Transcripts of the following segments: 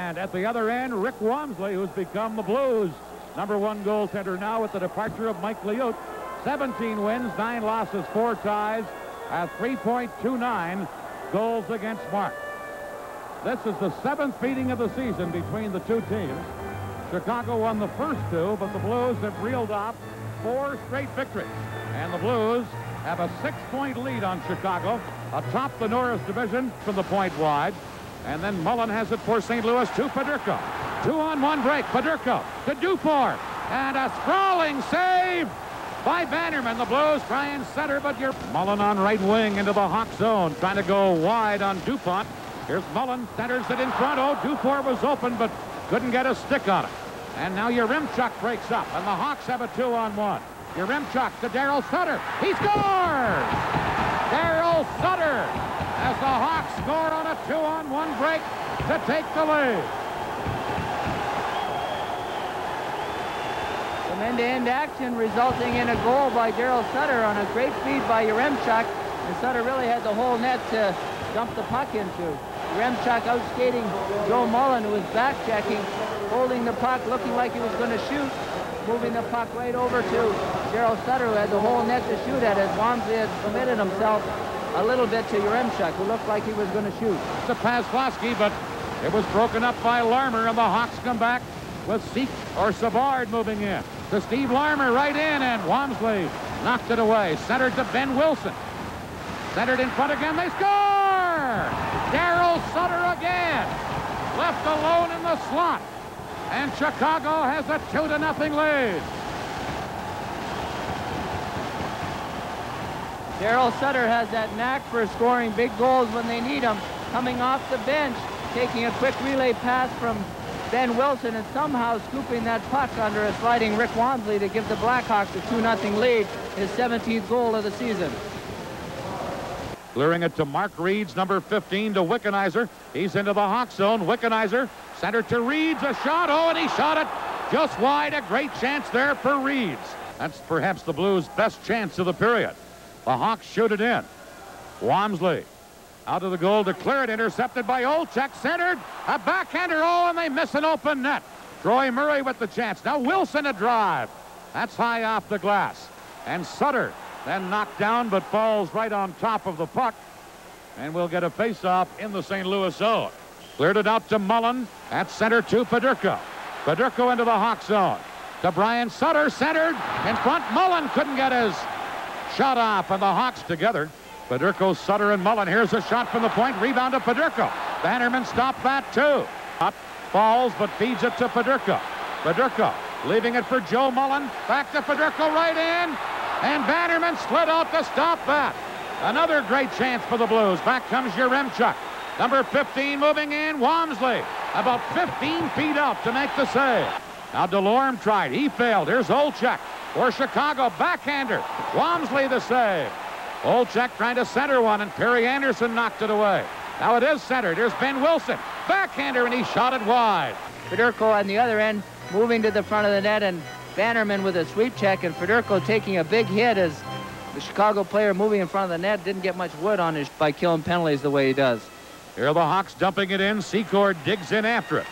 And at the other end, Rick Wamsley, who's become the Blues' #1 goaltender now with the departure of Mike Liut. 17 wins, 9 losses, 4 ties, at 3.29 goals against mark. This is the 7th meeting of the season between the two teams. Chicago won the first 2, but the Blues have reeled off 4 straight victories. And the Blues have a 6-point lead on Chicago atop the Norris division from the point wide. And then Mullen has it for St. Louis to Fedorko. 2-on-1 break. Fedorko to Dufour. And a sprawling save by Bannerman. The Blues try and center, but you're Mullen on right wing into the Hawk zone, trying to go wide on Dupont. Here's Mullen, centers it in front. Oh, Dufour was open, but couldn't get a stick on it. And now Yaremchuk breaks up, and the Hawks have a 2-on-1. Yaremchuk to Darryl Sutter. He scores! Darryl Sutter as the Hawks score on a 2-on-1 break to take the lead. Some end-to-end action resulting in a goal by Darryl Sutter on a great feed by Yaremchuk. And Sutter really had the whole net to dump the puck into. Yaremchuk outskating Joe Mullen, who was back-checking, holding the puck, looking like he was going to shoot, moving the puck right over to Darryl Sutter, who had the whole net to shoot at, as Wamsley had committed himself a little bit to Yaremchuk, who looked like he was going to shoot. To Paslowski, but it was broken up by Larmer, and the Hawks come back with Savard moving in. To Steve Larmer right in, and Wamsley knocked it away. Centered to Ben Wilson. Centered in front again, they score! Darryl Sutter again, left alone in the slot. And Chicago has a 2-0 lead. Darryl Sutter has that knack for scoring big goals when they need them. Coming off the bench, taking a quick relay pass from Ben Wilson and somehow scooping that puck under a sliding Rick Wamsley to give the Blackhawks a 2-0 lead, his 17th goal of the season. Clearing it to Mark Reeds, number 15, to Wickenheiser. He's into the Hawk zone. Wickenheiser center to Reeds, a shot. Oh, and he shot it just wide. A great chance there for Reeds. That's perhaps the Blues' best chance of the period. The Hawks shoot it in. Wamsley out of the goal to clear it, intercepted by Olczyk, centered, a backhander. Oh, and they miss an open net. Troy Murray with the chance. Now Wilson a drive. That's high off the glass. And Sutter then knocked down, but falls right on top of the puck. And we'll get a face-off in the St. Louis zone. Cleared it out to Mullen. At center to Fedorko. Fedorko into the Hawk zone. To Brian Sutter, centered in front. Mullen couldn't get his shot off, and the Hawks together. Fedorko, Sutter, and Mullen. Here's a shot from the point. Rebound to Fedorko. Bannerman stopped that too. Up, falls, but feeds it to Fedorko. Fedorko leaving it for Joe Mullen. Back to Fedorko, right in. And Bannerman slid out to stop that. Another great chance for the Blues. Back comes Yaremchuk. Number 15 moving in. Wamsley about 15 feet out to make the save. Now Delorme tried. He failed. Here's Olczyk for Chicago. Backhander. Wamsley the save. Olczyk trying to center one, and Perry Anderson knocked it away. Now it is centered. Here's Ben Wilson. Backhander, and he shot it wide. Fedorko on the other end moving to the front of the net, and Bannerman with a sweep check, and Fedorko taking a big hit as the Chicago player moving in front of the net didn't get much wood on his by killing penalties the way he does. Here are the Hawks dumping it in. Secord digs in after it.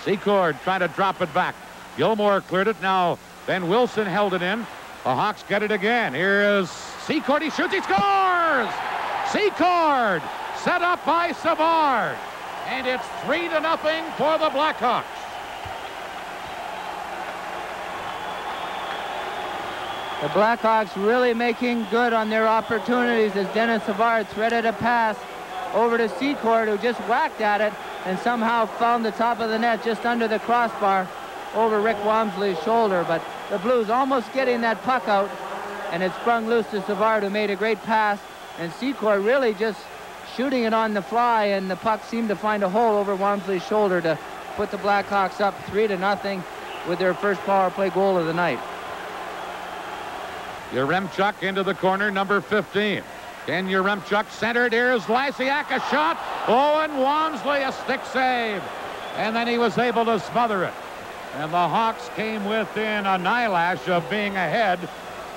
Secord trying to drop it back. Gilmore cleared it. Now Ben Wilson held it in. The Hawks get it again. Here is Secord. He shoots. He scores! Secord set up by Savard. And it's 3-0 for the Blackhawks. The Blackhawks really making good on their opportunities as Dennis Savard threaded a pass over to Secord, who just whacked at it and somehow found the top of the net just under the crossbar over Rick Wamsley's shoulder. But the Blues almost getting that puck out, and it sprung loose to Savard, who made a great pass, and Secord really just shooting it on the fly, and the puck seemed to find a hole over Wamsley's shoulder to put the Blackhawks up 3-0 with their first power play goal of the night. Yaremchuk into the corner, number 15. Ken Yaremchuk centered. Here's Lysiak, a shot. Oh, and Wamsley a stick save. And then he was able to smother it. And the Hawks came within an eyelash of being ahead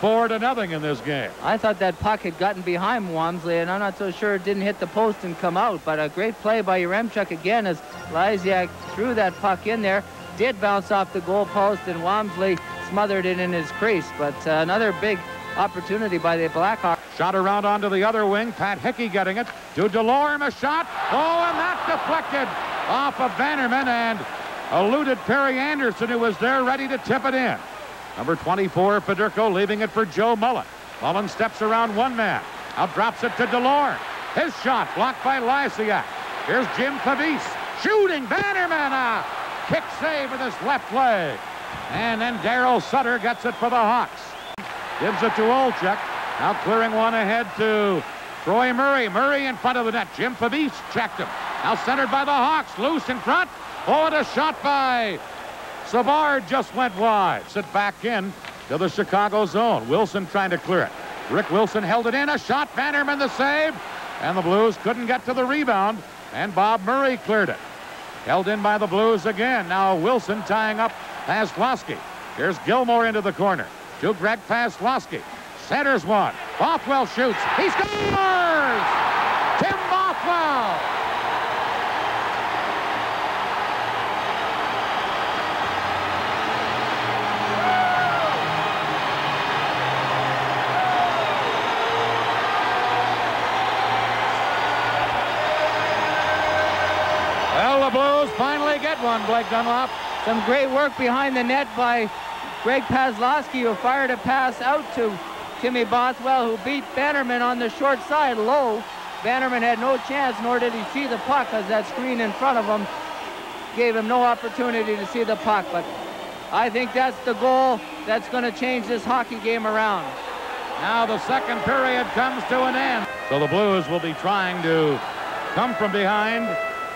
4-0 in this game. I thought that puck had gotten behind Walmsley, and I'm not so sure it didn't hit the post and come out. But a great play by Yaremchuk again as Lysiak threw that puck in there. Did bounce off the goal post, and Walmsley smothered it in his crease. But another big opportunity by the Blackhawks. Shot around onto the other wing. Pat Hickey getting it. To Delorme, a shot. Oh, and that deflected off of Bannerman and eluded Perry Anderson, who was there ready to tip it in. Number 24, Federico, leaving it for Joe Mullen. Mullen steps around one man. Now drops it to Delorme. His shot blocked by Lysiak. Here's Jim Pavis shooting. Bannerman, a kick save with his left leg. And then Darryl Sutter gets it for the Hawks. Gives it to Olczyk. Now clearing one ahead to Troy Murray. Murray in front of the net. Jim Pavis checked him. Now centered by the Hawks. Loose in front. Oh, and a shot by Savard just went wide. Sit back in to the Chicago zone. Wilson trying to clear it. Rick Wilson held it in. A shot. Bannerman the save. And the Blues couldn't get to the rebound. And Bob Murray cleared it. Held in by the Blues again. Now Wilson tying up Paslowski. Here's Gilmore into the corner. To Greg Paslowski. Centers one. Bothwell shoots. He scores! Tim Bothwell! Well, the Blues finally get one, Blake Dunlop. Some great work behind the net by Greg Paslowski, who fired a pass out to Timmy Bothwell, who beat Bannerman on the short side low. Bannerman had no chance, nor did he see the puck, as that screen in front of him gave him no opportunity to see the puck. But I think that's the goal that's going to change this hockey game around. Now the second period comes to an end. So the Blues will be trying to come from behind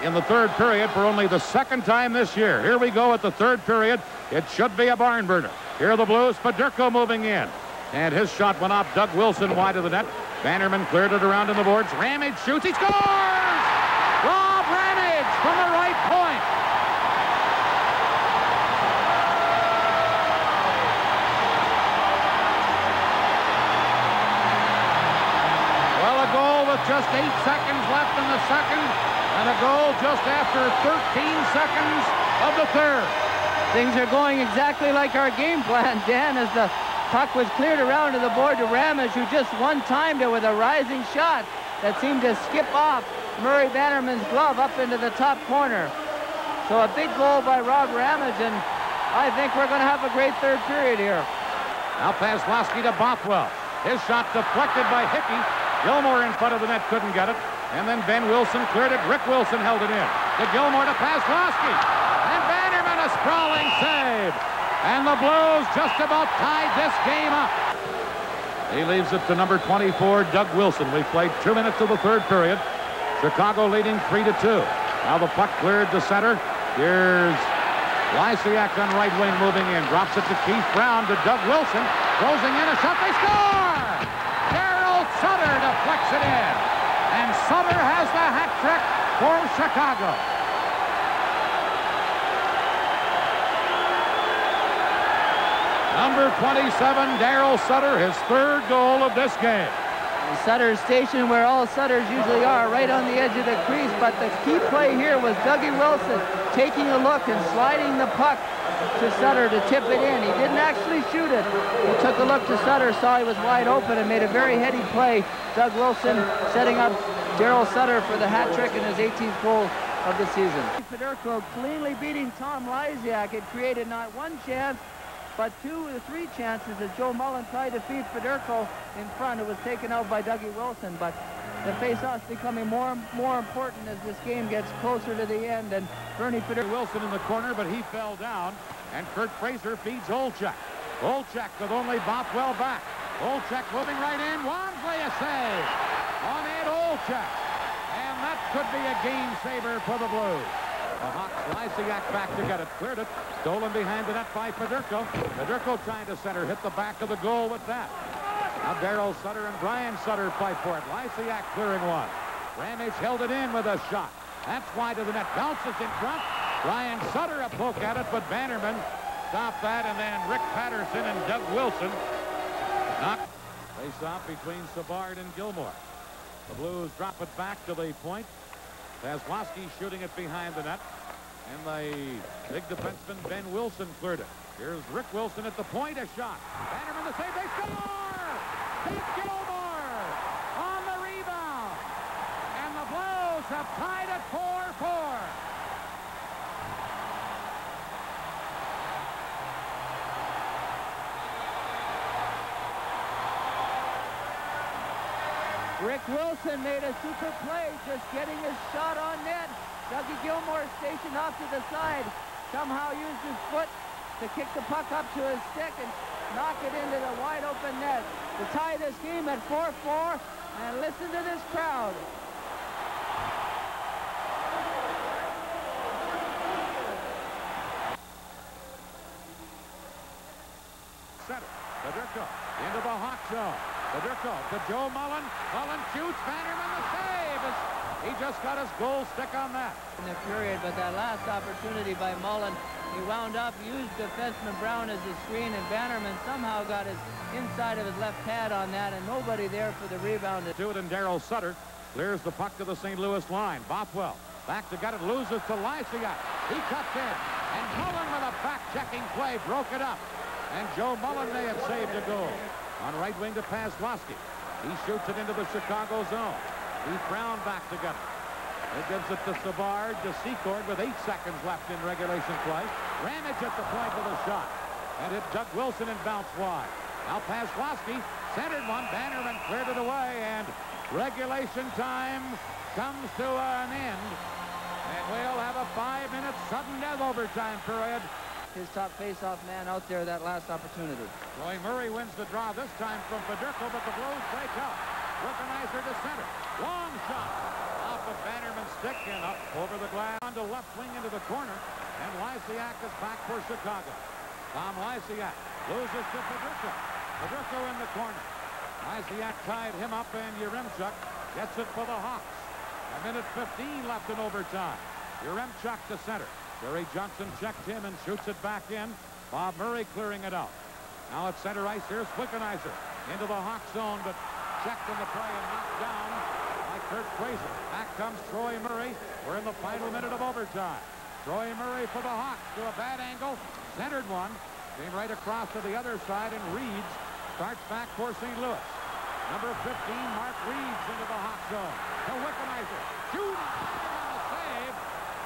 in the third period for only the second time this year. Here we go at the third period. It should be a barn burner. Here are the Blues. Federico moving in. And his shot went off Doug Wilson wide of the net. Bannerman cleared it around in the boards. Ramage shoots. He scores! Rob Ramage from the right point. Well, a goal with just 8 seconds left in the second. And a goal just after 13 seconds of the third. Things are going exactly like our game plan, Dan, as the puck was cleared around to the board to Ramage, who just one-timed it with a rising shot that seemed to skip off Murray Bannerman's glove up into the top corner. So a big goal by Rob Ramage, and I think we're going to have a great third period here. Now Paslowski to Bothwell. His shot deflected by Hickey. Gilmore in front of the net couldn't get it. And then Ben Wilson cleared it. Rick Wilson held it in. To Gilmore to Paslowski. And Bannerman a sprawling save. And the Blues just about tied this game up. He leaves it to number 24, Doug Wilson. We've played 2 minutes of the third period. Chicago leading 3-2. Now the puck cleared to center. Here's Lysiak on right wing moving in. Drops it to Keith Brown to Doug Wilson. Closing in a shot. They score! Darryl Sutter deflects it in. And Sutter has the hat trick for Chicago. Number 27, Darryl Sutter, his third goal of this game. Sutter's station where all Sutters usually are, right on the edge of the crease. But the key play here was Dougie Wilson taking a look and sliding the puck to Sutter to tip it in. He didn't actually shoot it. He took a look to Sutter, saw he was wide open, and made a very heady play. Doug Wilson setting up Darryl Sutter for the hat trick in his 18th goal of the season. Federico cleanly beating Tom Lysiak. It created not one chance, but 2 or 3 chances as Joe Mullen tried to feed Federico in front. It was taken out by Dougie Wilson, but the face-off's becoming more important as this game gets closer to the end. And Bernie Federico. Wilson in the corner, but he fell down, and Kurt Fraser feeds Olczyk. Olczyk with only Bothwell back. Olczyk moving right in. Walmsley a save on Ed Olczyk, and that could be a game saver for the Blues. The Hawks, Lysiak back to get it. Cleared it. Stolen behind the net by Federico. Federico trying to center. Hit the back of the goal with that. Now Darryl Sutter and Brian Sutter fight for it. Lysiak clearing one. Ramage held it in with a shot. That's wide of the net. Bounces in front. Brian Sutter a poke at it, but Bannerman stopped that, and then Rick Patterson and Doug Wilson Knock. Face off between Savard and Gilmore. The Blues drop it back to the point. Vasilevsky shooting it behind the net. And the big defenseman Ben Wilson cleared it. Here's Rick Wilson at the point. A shot. Bannerman the save. They score! It's Gilmore on the rebound. And the Blues have tied it 4-4. Rick Wilson made a super play, just getting his shot on net. Dougie Gilmore stationed off to the side, somehow used his foot to kick the puck up to his stick and knock it into the wide open net to tie this game at 4-4. And listen to this crowd. Center, Bedurko into the Hawk zone. Bedurko to Joe Mullen. Mullen shoots. Bannerman the save. He just got his goal stick on that. In the period, but that last opportunity by Mullen, he wound up, used defenseman Brown as a screen, and Bannerman somehow got his inside of his left pad on that, and nobody there for the rebound. Do it, and Darryl Sutter clears the puck to the St. Louis line. Bothwell back to get it, loses to Lysiak. He cuts in, and Mullen with a back-checking play broke it up. And Joe Mullen may have saved a goal. On right wing to Vasilevsky. He shoots it into the Chicago zone. Heath Brown back to get it. He gives it to Savard, to Secord with 8 seconds left in regulation play. Ramage at the point with a shot. And hit Doug Wilson and bounced wide. Now Vasilevsky centered one. Bannerman cleared it away, and regulation time comes to an end. And we'll have a 5-minute sudden death overtime period. His top face-off man out there that last opportunity. Troy Murray wins the draw this time from Bedurko, but the Blues break up. Wickenheiser to center. Long shot. Off of Bannerman's stick and up over the glass on to left wing into the corner. And Lysiak is back for Chicago. Tom Lysiak loses to Bedurko. Bedurko in the corner. Lysiak tied him up, and Yaremchuk gets it for the Hawks. 1:15 left in overtime. Yaremchuk to center. Barry Johnson checked him and shoots it back in. Bob Murray clearing it out. Now at center ice, here's Wickenheiser into the Hawk zone, but checked in the play and knocked down by Kurt Fraser. Back comes Troy Murray. We're in the final minute of overtime. Troy Murray for the Hawks to a bad angle. Centered one. Came right across to the other side, and Reeds starts back for St. Louis. Number 15, Mark Reeds into the Hawk zone. To Wickenheiser. Shooting on the save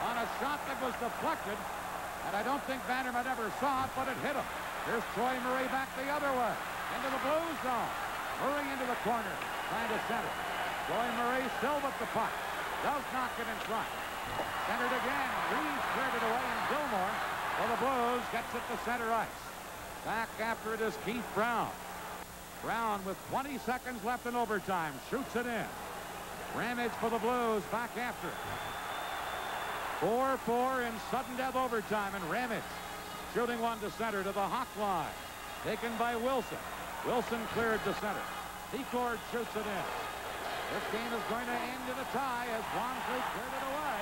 on a shot that was deflected. And I don't think Bannerman ever saw it, but it hit him. Here's Troy Murray back the other way. Into the Blues zone. Murray into the corner. Trying to center. Troy Murray still with the puck. Does knock it in front. Centered again. Reeves cleared it away, and Gilmore for the Blues gets it to center ice. Back after it is Keith Brown. Brown with 20 seconds left in overtime. Shoots it in. Ramage for the Blues back after it. 4-4 in sudden death overtime, and Ramage shooting one to center to the Hawk line. Taken by Wilson. Wilson cleared to center. Secord shoots it in. This game is going to end in a tie as Wamsley cleared it away.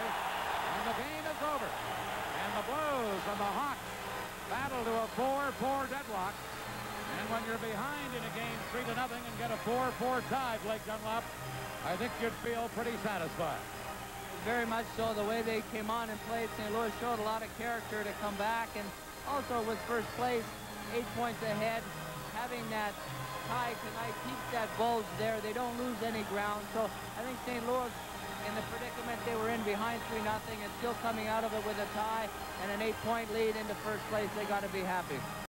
And the game is over. And the Blues and the Hawks battle to a 4-4 deadlock. And when you're behind in a game 3-0 and get a 4-4 tie, Blake Dunlop, I think you'd feel pretty satisfied. Very much so. The way they came on and played, St. Louis showed a lot of character to come back, and also with first place, 8 points ahead. Having that tie tonight keeps that bulge there. They don't lose any ground. So I think St. Louis, in the predicament they were in behind 3-0 and still coming out of it with a tie and an 8-point lead into first place, they got to be happy.